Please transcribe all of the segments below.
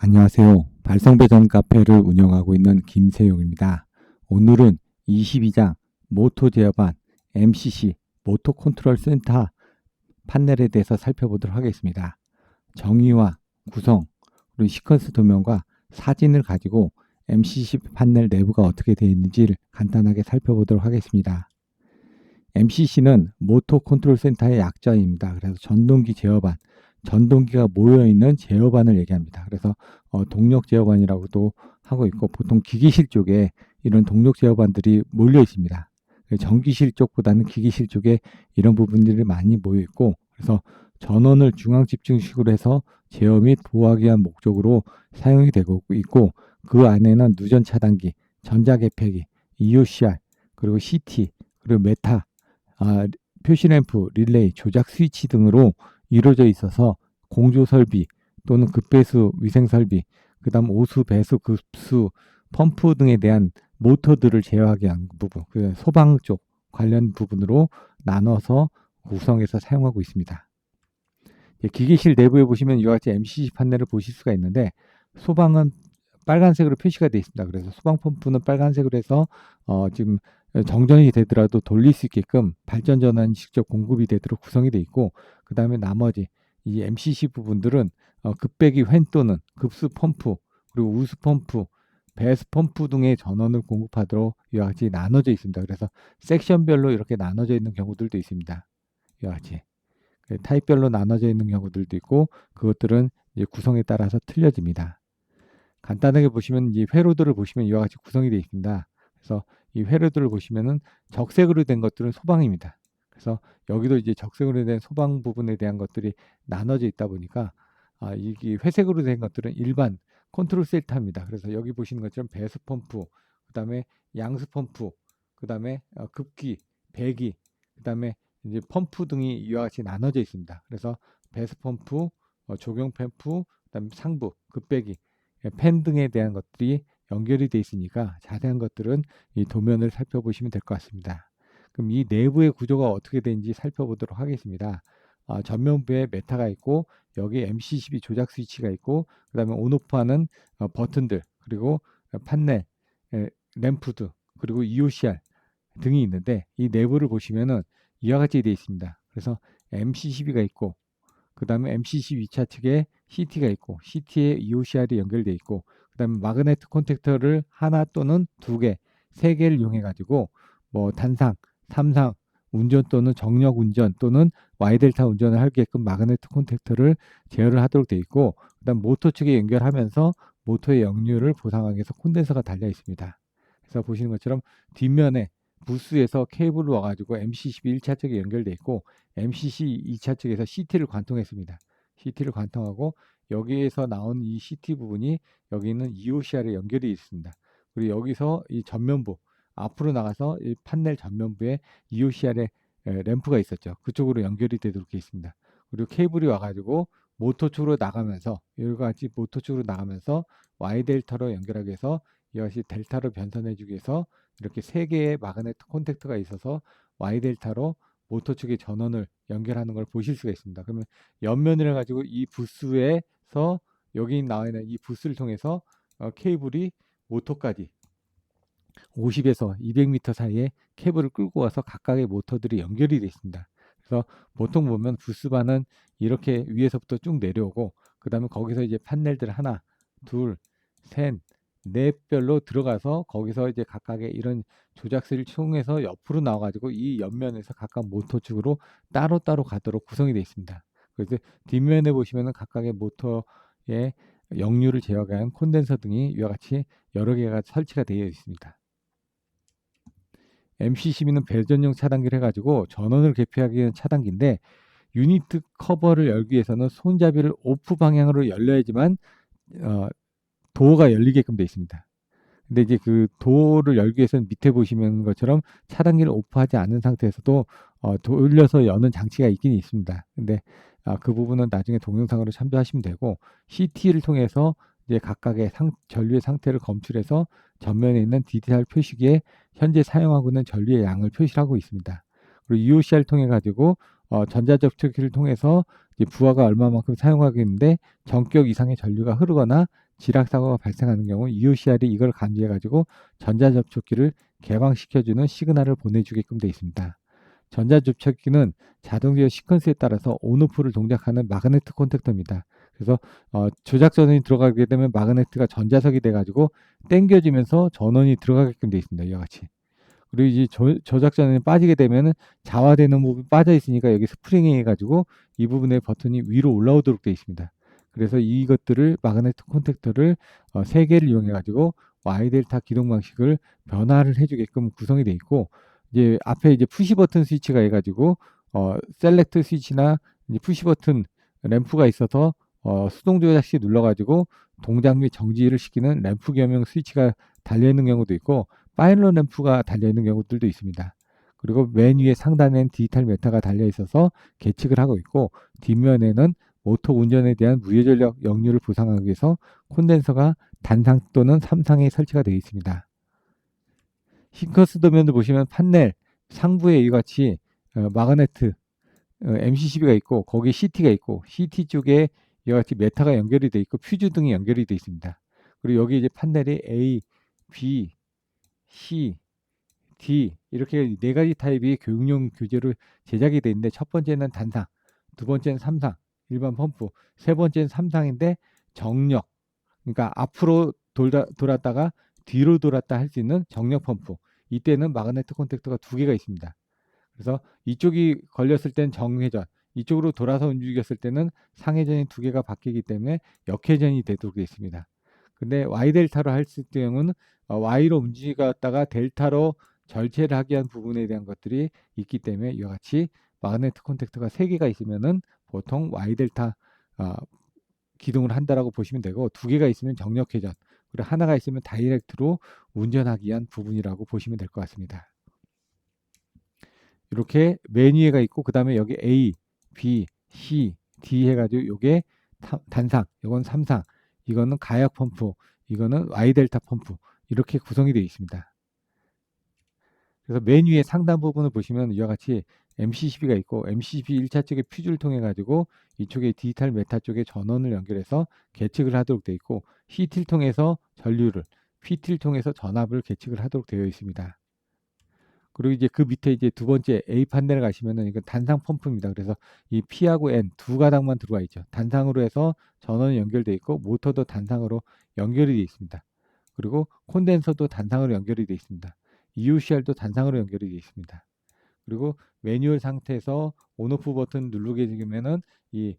안녕하세요. 발성배전 카페를 운영하고 있는 김세용입니다. 오늘은 22장 모토 제어반 MCC 모토 컨트롤 센터 판넬에 대해서 살펴보도록 하겠습니다. 정의와 구성, 그리고 시퀀스 도면과 사진을 가지고 MCC 판넬 내부가 어떻게 되어 있는지를 간단하게 살펴보도록 하겠습니다. MCC는 모토 컨트롤 센터의 약자입니다. 그래서 전동기 제어반, 전동기가 모여있는 제어반을 얘기합니다. 그래서 동력 제어반이라고도 하고 있고, 보통 기기실 쪽에 이런 동력 제어반들이 몰려 있습니다. 전기실 쪽보다는 기기실 쪽에 이런 부분들이 많이 모여 있고, 그래서 전원을 중앙 집중식으로 해서 제어 및 보호하기 위한 목적으로 사용이 되고 있고, 그 안에는 누전 차단기, 전자개폐기, EOCR, 그리고 CT, 그리고 메타, 표시 램프, 릴레이, 조작 스위치 등으로 이루어져 있어서 공조 설비 또는 급배수 위생 설비, 그 다음 오수, 배수, 급수, 펌프 등에 대한 모터들을 제어하기 위한 부분, 그 소방 쪽 관련 부분으로 나눠서 구성해서 사용하고 있습니다. 기계실 내부에 보시면 이와 같이 MCC 판넬을 보실 수가 있는데, 소방은 빨간색으로 표시가 되어 있습니다. 그래서 소방 펌프는 빨간색으로 해서 지금 정전이 되더라도 돌릴 수 있게끔 발전 전원이 직접 공급이 되도록 구성이 되어 있고, 그 다음에 나머지 이 MCC 부분들은 급배기 환 또는 급수 펌프, 그리고 우수 펌프, 배수 펌프 등의 전원을 공급하도록 이와 같이 나눠져 있습니다. 그래서 섹션별로 이렇게 나눠져 있는 경우들도 있습니다. 이와 같이 타입별로 나눠져 있는 경우들도 있고, 그것들은 이제 구성에 따라서 틀려집니다. 간단하게 보시면 이 회로들을 보시면 이와 같이 구성이 되어 있습니다. 그래서 이 회로들을 보시면은 적색으로 된 것들은 소방입니다. 그래서 여기도 이제 적색으로 된 소방 부분에 대한 것들이 나눠져 있다 보니까 이게 회색으로 된 것들은 일반 컨트롤 센터입니다. 그래서 여기 보시는 것처럼 배수 펌프, 그다음에 양수 펌프, 그다음에 급기, 배기, 그다음에 이제 펌프 등이 이와 같이 나눠져 있습니다. 그래서 배수 펌프, 조경 펌프, 그다음에 상부, 급배기, 팬 등에 대한 것들이 연결이 되어 있으니까 자세한 것들은 이 도면을 살펴보시면 될 것 같습니다. 그럼 이 내부의 구조가 어떻게 되는지 살펴보도록 하겠습니다. 전면부에 메타가 있고, 여기 MCCB 조작 스위치가 있고, 그 다음에 온오프하는 버튼들, 그리고 판넬, 램프드, 그리고 EOCR 등이 있는데, 이 내부를 보시면은 이와 같이 되어 있습니다. 그래서 MCCB가 있고, 그 다음에 MCC 위차 측에 CT가 있고, CT에 EOCR이 연결되어 있고, 그 다음에 마그네트 콘택터를 하나 또는 두 개, 세 개를 이용해 가지고 뭐 단상, 삼상, 운전 또는 정력 운전 또는 Y델타 운전을 하게끔 마그네트 콘택터를 제어를 하도록 되어 있고, 그 다음 모터 측에 연결하면서 모터의 역류를 보상하기 위해서 콘덴서가 달려 있습니다. 그래서 보시는 것처럼 뒷면에 부스에서 케이블로 와가지고 MCCB 1차 측에 연결되어 있고, MCC 2차 측에서 CT를 관통했습니다. CT를 관통하고, 여기에서 나온 이 CT 부분이 여기 있는 EOCR에 연결이 있습니다. 그리고 여기서 이 전면부 앞으로 나가서 이 판넬 전면부에 EOCR에 램프가 있었죠. 그쪽으로 연결이 되도록 되어 있습니다. 그리고 케이블이 와가지고 모터 쪽으로 나가면서, 여기가 같이 모터 쪽으로 나가면서 Y 델타로 연결하기 위해서 이것이 델타로 변선해주기 위해서 이렇게 세 개의 마그네트 콘택터가 있어서 Y 델타로 모터 측의 전원을 연결하는 걸 보실 수가 있습니다. 그러면 옆면을 가지고 이 부스에서 여기 나와 있는 이 부스를 통해서 케이블이 모터까지 50에서 200m 사이에 케이블을 끌고 와서 각각의 모터들이 연결이 되어 있습니다. 그래서 보통 보면 부스바는 이렇게 위에서부터 쭉 내려오고, 그 다음에 거기서 이제 판넬들 하나, 둘, 셋, 넷 별로 들어가서 거기서 이제 각각의 이런 조작스를 통해서 옆으로 나와가지고 이 옆면에서 각각 모터 쪽으로 따로따로 가도록 구성이 되어 있습니다. 그래서 뒷면에 보시면은 각각의 모터의 역류를 제어하는 콘덴서 등이 이와 같이 여러 개가 설치가 되어 있습니다. MCCB는 배전용 차단기를 해가지고 전원을 개폐하기 위한 차단기인데, 유니트 커버를 열기 위해서는 손잡이를 오프 방향으로 열려야지만 도어가 열리게끔 되어 있습니다. 근데 이제 그 도어를 열기 위해서는 밑에 보시는 것처럼 차단기를 오프하지 않은 상태에서도 돌려서 여는 장치가 있긴 있습니다. 근데 그 부분은 나중에 동영상으로 참조하시면 되고, CT를 통해서 이제 각각의 전류의 상태를 검출해서 전면에 있는 디지털 표시기에 현재 사용하고 있는 전류의 양을 표시하고 있습니다. 그리고 EOCR 통해 가지고 전자접촉기를 통해서 이제 부하가 얼마만큼 사용하고 있는데 전격 이상의 전류가 흐르거나 지락사고가 발생하는 경우 EOCR이 이걸 감지해가지고 전자접촉기를 개방시켜주는 시그널을 보내주게끔 되어 있습니다. 전자접촉기는 자동제어 시퀀스에 따라서 온오프를 동작하는 마그네틱 콘택터입니다. 그래서 조작 전원이 들어가게 되면 마그네트가 전자석이 돼가지고 당겨지면서 전원이 들어가게끔 되어 있습니다. 이와 같이. 그리고 이제 조작 전원이 빠지게 되면 자화되는 부분이 빠져 있으니까 여기 스프링이 해가지고 이 부분의 버튼이 위로 올라오도록 되어 있습니다. 그래서 이것들을 마그네틱 콘택터를 3개를 이용해 가지고 Y 델타 기동 방식을 변화를 해주게끔 구성이 되어 있고, 이제 앞에 이제 푸시 버튼 스위치가 해가지고 셀렉트 스위치나 이제 푸시 버튼 램프가 있어서 수동 조작 시 눌러가지고 동작 및 정지를 시키는 램프 겸용 스위치가 달려 있는 경우도 있고, 파일럿 램프가 달려 있는 경우들도 있습니다. 그리고 맨 위에 상단에는 디지털 메타가 달려 있어서 계측을 하고 있고, 뒷면에는 모터 운전에 대한 무효전력 역류를 보상하기 위해서 콘덴서가 단상 또는 삼상에 설치가 되어 있습니다. 싱커스 도면을 보시면 판넬 상부에 이와 같이 마그네트 MCCB가 있고, 거기에 CT가 있고, CT 쪽에 이와 같이 메타가 연결이 되어 있고, 퓨즈 등이 연결이 되어 있습니다. 그리고 여기 이제 판넬이 A, B, C, D 이렇게 4가지 타입의 교육용 교재로 제작이 되어 있는데, 첫 번째는 단상, 두 번째는 삼상, 일반 펌프, 세 번째는 삼상인데 정력, 그러니까 앞으로 돌았다가 뒤로 돌았다 할 수 있는 정력 펌프. 이때는 마그네틱 콘택터가 2개가 있습니다. 그래서 이쪽이 걸렸을 땐 정회전, 이쪽으로 돌아서 움직였을 때는 상회전이 2개가 바뀌기 때문에 역회전이 되도록 되어 있습니다. 근데 Y 델타로 했을 경우는 Y로 움직였다가 델타로 절체를 하기 위한 부분에 대한 것들이 있기 때문에 이와 같이 마그네틱 콘택터가 3개가 있으면은 보통 Y 델타 기동을 한다라고 보시면 되고, 2개가 있으면 정력 회전, 그리고 하나가 있으면 다이렉트로 운전하기 위한 부분이라고 보시면 될 것 같습니다. 이렇게 메뉴가 있고, 그 다음에 여기 A, B, C, D 해가지고 요게 단상, 이건 삼상, 이거는 가역 펌프, 이거는 Y 델타 펌프, 이렇게 구성이 되어 있습니다. 그래서 메뉴의 상단 부분을 보시면 이와 같이 MCCB가 있고, MCCB 1차 쪽에 퓨즈를 통해 가지고 이쪽에 디지털 메타 쪽에 전원을 연결해서 계측을 하도록 되어 있고, CT를 통해서 전류를, PT를 통해서 전압을 계측을 하도록 되어 있습니다. 그리고 이제 그 밑에 이제 두 번째 A 판넬 가시면은 이건 단상 펌프입니다. 그래서 이 P하고 N 2가닥만 들어와 있죠. 단상으로 해서 전원이 연결되어 있고, 모터도 단상으로 연결이 되어 있습니다. 그리고 콘덴서도 단상으로 연결이 되어 있습니다. EOCR도 단상으로 연결이 되어 있습니다. 그리고 매뉴얼 상태에서 온오프 버튼 누르게 되면은 이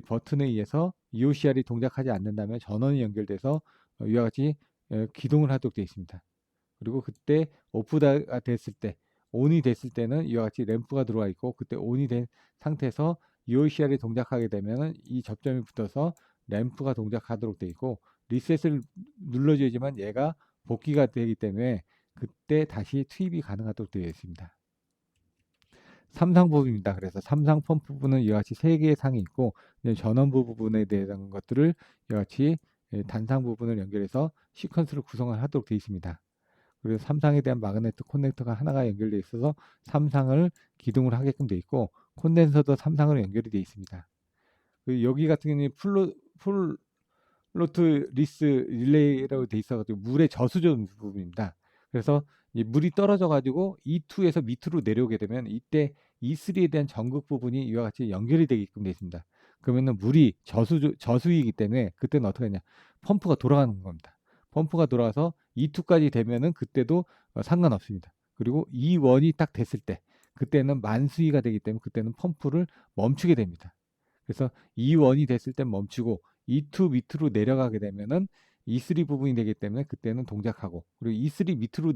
버튼에 의해서 EOCR이 동작하지 않는다면 전원이 연결돼서 이와 같이 기동을 하도록 되어 있습니다. 그리고 그때 오프가 됐을 때, 온이 됐을 때는 이와 같이 램프가 들어와 있고, 그때 온이 된 상태에서 EOCR이 동작하게 되면 이 접점이 붙어서 램프가 동작하도록 되어 있고, 리셋을 눌러줘야지만 얘가 복귀가 되기 때문에 그때 다시 투입이 가능하도록 되어 있습니다. 삼상 부분입니다. 그래서 삼상 펌프 부분은 이와 같이 3개의 상이 있고, 전원부 부분에 대한 것들을 이와 같이 단상 부분을 연결해서 시퀀스를 구성을 하도록 되어 있습니다. 그리고 삼상에 대한 마그네틱 콘넥터가 하나가 연결되어 있어서 삼상을 기둥을 하게끔 되어 있고, 콘덴서도 삼상으로 연결이 되어 있습니다. 그리고 여기 같은 경우는 플로트 리스 릴레이라고 되어 있어가지고 물의 저수전 부분입니다. 그래서 이 물이 떨어져가지고 E2에서 밑으로 내려오게 되면 이때 E3에 대한 전극 부분이 이와 같이 연결이 되게끔 되어 있습니다. 그러면은 물이 저수이기 때문에 그때는 어떻게 하냐? 펌프가 돌아가는 겁니다. 펌프가 돌아와서 E2까지 되면은 그때도 상관없습니다. 그리고 E1이 딱 됐을 때 그때는 만수위가 되기 때문에 그때는 펌프를 멈추게 됩니다. 그래서 E1이 됐을 땐 멈추고 E2 밑으로 내려가게 되면은 E3 부분이 되기 때문에 그때는 동작하고, 그리고 E3 밑으로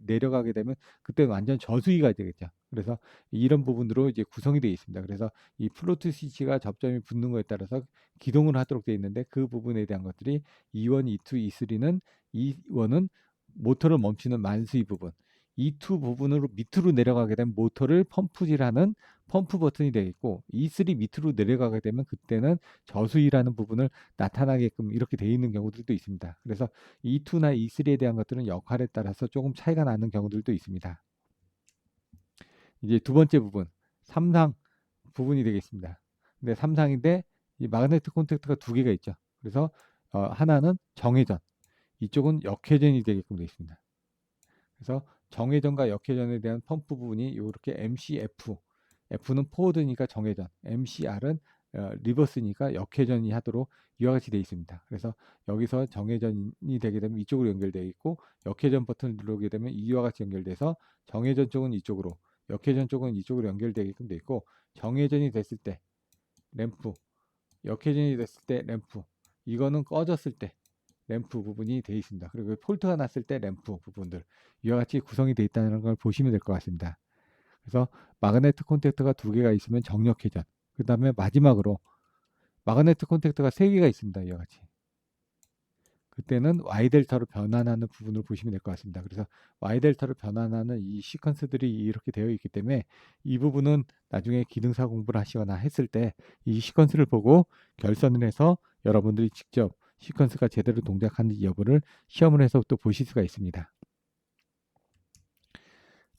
내려가게 되면 그때는 완전 저수위가 되겠죠. 그래서 이런 부분으로 이제 구성이 되어 있습니다. 그래서 이 플로트 스위치가 접점이 붙는 거에 따라서 기동을 하도록 되어 있는데, 그 부분에 대한 것들이 E1, E2, E3는 E1은 모터를 멈추는 만수위 부분, E2 부분으로 밑으로 내려가게 되면 모터를 펌프질하는 펌프 버튼이 되겠고, E3 밑으로 내려가게 되면 그때는 저수위라는 부분을 나타나게끔 이렇게 되어 있는 경우들도 있습니다. 그래서 E2나 E3에 대한 것들은 역할에 따라서 조금 차이가 나는 경우들도 있습니다. 이제 두 번째 부분, 삼상 부분이 되겠습니다. 근데 삼상인데 이 마그네틱 콘택터가 2개가 있죠. 그래서 하나는 정회전, 이쪽은 역회전이 되게끔 되어 있습니다. 그래서 정회전과 역회전에 대한 펌프 부분이 이렇게 MCF, F는 포워드니까 정회전, MCR은 리버스니까 역회전이 하도록 이와 같이 되어 있습니다. 그래서 여기서 정회전이 되게 되면 이쪽으로 연결되어 있고, 역회전 버튼을 누르게 되면 이와 같이 연결돼서 정회전 쪽은 이쪽으로, 역회전 쪽은 이쪽으로 연결되게끔 되어 있고, 정회전이 됐을 때 램프, 역회전이 됐을 때 램프, 이거는 꺼졌을 때 램프 부분이 되어 있습니다. 그리고 폴트가 났을 때 램프 부분들, 이와 같이 구성이 되어 있다는 걸 보시면 될 것 같습니다. 그래서 마그네틱 콘택터가 2개가 있으면 정력회전, 그 다음에 마지막으로 마그네틱 콘택터가 3개가 있습니다. 이와 같이. 그때는 Y델타로 변환하는 부분을 보시면 될 것 같습니다. 그래서 Y델타로 변환하는 이 시퀀스들이 이렇게 되어 있기 때문에 이 부분은 나중에 기능사 공부를 하시거나 했을 때 이 시퀀스를 보고 결선을 해서 여러분들이 직접 시퀀스가 제대로 동작하는지 여부를 시험을 해서 또 보실 수가 있습니다.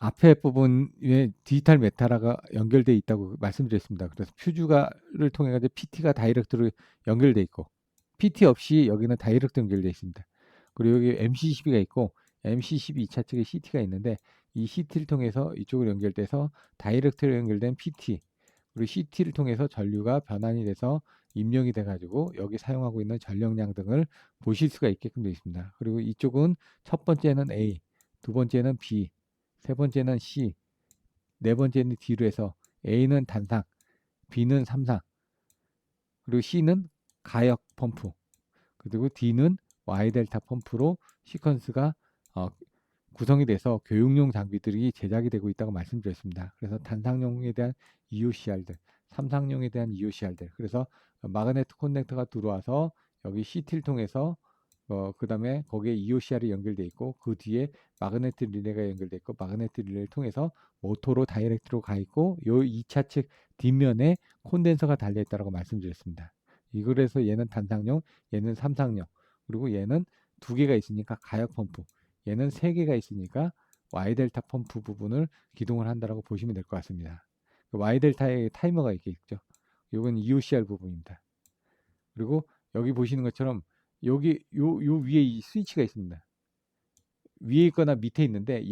앞에 부분에 디지털 메타라가 연결되어 있다고 말씀드렸습니다. 그래서 퓨즈가를 통해 가지고 PT가 다이렉트로 연결되어 있고, PT 없이 여기는 다이렉트 연결되어 있습니다. 그리고 여기 MC12가 있고, MC12 2차 측에 CT가 있는데, 이 CT를 통해서 이쪽으로 연결돼서 다이렉트로 연결된 PT, 그리고 CT를 통해서 전류가 변환이 돼서 입력이 돼가지고 여기 사용하고 있는 전력량 등을 보실 수가 있게끔 되어 있습니다. 그리고 이쪽은 첫 번째는 A, 두 번째는 B, 세 번째는 C, 네 번째는 D로 해서 A는 단상, B는 삼상, 그리고 C는 가역 펌프, 그리고 D는 Y델타 펌프로 시퀀스가 구성이 돼서 교육용 장비들이 제작이 되고 있다고 말씀드렸습니다. 그래서 단상용에 대한 EOCR들, 삼상용에 대한 EOCR들, 그래서 마그네틱 커넥터가 들어와서 여기 CT를 통해서 그 다음에 거기에 EOCR이 연결되어 있고, 그 뒤에 마그네틱 릴레이가 연결되어 있고, 마그네틱 릴레이를 통해서 모터로 다이렉트로 가 있고, 요 2차 측 뒷면에 콘덴서가 달려 있다고 말씀드렸습니다. 그래서 얘는 단상용, 얘는 삼상용, 그리고 얘는 2개가 있으니까 가역 펌프, 얘는 3개가 있으니까 Y델타 펌프 부분을 기동을 한다고 보시면 될 것 같습니다. Y델타의 타이머가 이렇게 있죠. 이건 EOCR 부분입니다. 그리고 여기 보시는 것처럼 여기 요 위에 이 스위치가 있습니다. 위에 있거나 밑에 있는데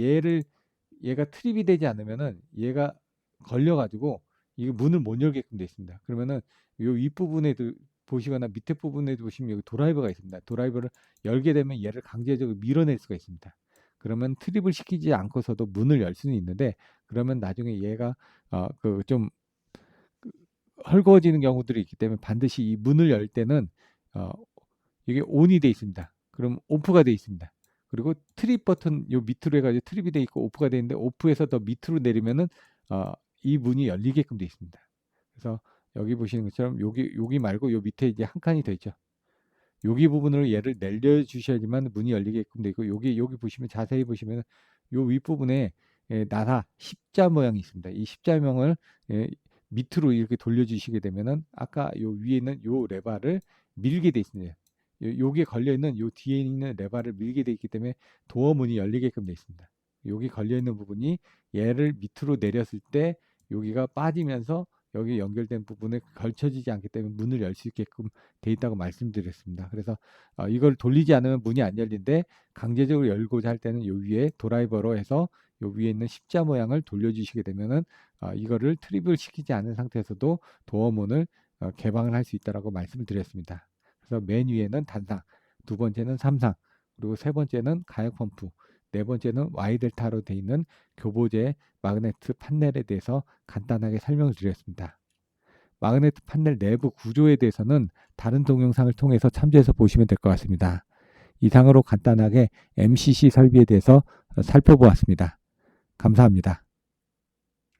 얘가 트립이 되지 않으면은 얘가 걸려가지고 이 문을 못 열게끔 되어 있습니다. 그러면은 요 윗부분에도 보시거나 밑에 부분에도 보시면 여기 드라이버가 있습니다. 드라이버를 열게 되면 얘를 강제적으로 밀어낼 수가 있습니다. 그러면 트립을 시키지 않고서도 문을 열 수는 있는데, 그러면 나중에 얘가 좀 헐거워지는 경우들이 있기 때문에 반드시 이 문을 열 때는 이게 온이 돼 있습니다. 그럼 오프가 돼 있습니다. 그리고 트립 버튼 요 밑으로 해가지고 트립이 돼 있고 오프가 돼 있는데, 오프에서 더 밑으로 내리면은 이 문이 열리게끔 돼 있습니다. 그래서 여기 보시는 것처럼 여기 말고 요 밑에 이제 한 칸이 더 있죠. 여기 부분으로 얘를 내려주셔야지만 문이 열리게끔 돼 있고, 여기 보시면 자세히 보시면 요 윗부분에 나사 십자 모양이 있습니다. 이 십자명을 밑으로 이렇게 돌려주시게 되면은 아까 요 위에 있는 요 레바를 밀게 돼 있습니다. 여기에 걸려 있는 요 뒤에 있는 레바를 밀게 돼 있기 때문에 도어 문이 열리게끔 돼 있습니다. 여기 걸려 있는 부분이 얘를 밑으로 내렸을 때 여기가 빠지면서 여기 연결된 부분에 걸쳐지지 않기 때문에 문을 열 수 있게끔 돼 있다고 말씀드렸습니다. 그래서 이걸 돌리지 않으면 문이 안 열린데, 강제적으로 열고자 할 때는 요 위에 드라이버로 해서 요 위에 있는 십자 모양을 돌려주시게 되면은 이거를 트립을 시키지 않은 상태에서도 도어문을 개방을 할 수 있다라고 말씀을 드렸습니다. 그래서 맨 위에는 단상, 두 번째는 삼상, 그리고 세 번째는 가역 펌프, 네 번째는 Y델타로 되어 있는 교보제 마그네트 판넬에 대해서 간단하게 설명을 드렸습니다. 마그네트 판넬 내부 구조에 대해서는 다른 동영상을 통해서 참조해서 보시면 될 것 같습니다. 이상으로 간단하게 MCC 설비에 대해서 살펴보았습니다. 감사합니다.